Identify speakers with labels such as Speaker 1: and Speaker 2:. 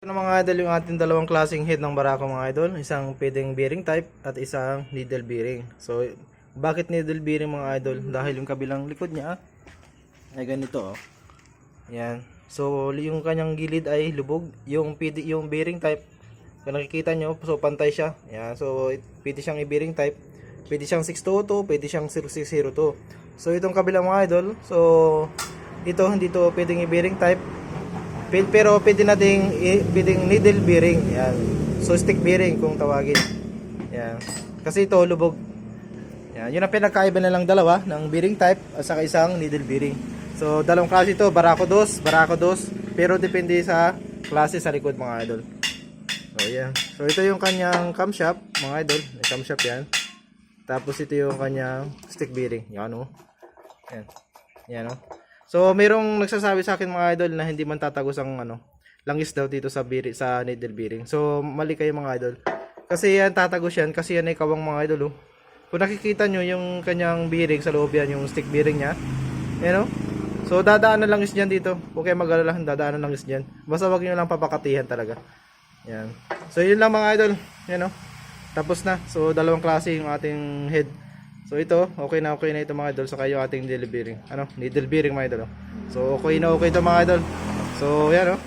Speaker 1: Ito mga idol yung ating dalawang klaseng head ng barako mga idol. Isang pwedeng bearing type at isang needle bearing. So bakit needle bearing mga idol? Dahil yung kabilang likod niya ay ganito oh. Yan. So yung kanyang gilid ay lubog. Yung bearing type, kung nakikita nyo, so pantay siya. Yan. So pwede siyang i-bearing type. Pwede siyang 602, pwede siyang 0602. So itong kabilang mga idol, so ito hindi to pwedeng i-bearing type. Pero pwedeng needle bearing. Yan. So stick bearing kung tawagin. Yan. Kasi ito lubog. Yan. Yun ang pinagkaiba na lang dalawa ng bearing type at saka isang needle bearing. So dalawang klase ito, barako dos, pero depende sa klase sa likod mga idol. So yan. So ito yung kanyang camshaft mga idol. May camshaft yan. Tapos ito yung kanyang stick bearing. Yan oh. Yan. Yan oh. So mayroong nagsasabi sa akin mga idol na hindi man tatagos ang langis daw dito sa needle bearing. So mali kayo mga idol. Kasi yan tatagos yan kasi yan ay kawang mga idol oh. Kung nakikita nyo yung kanyang bearing sa loob yan, yung stick bearing niya. Yan oh. So dadaan na langis diyan dito. Okay mag-alala, dadaan na langis diyan. Basta wag niyo lang papakatihan talaga. Yan. So yun lang mga idol. Yan oh. Tapos na. So dalawang klase yung ating head. So ito, okay na ito mga idol. Saka yung ating needle bearing. Needle bearing mga idol. So okay na ito mga idol. So yan oh.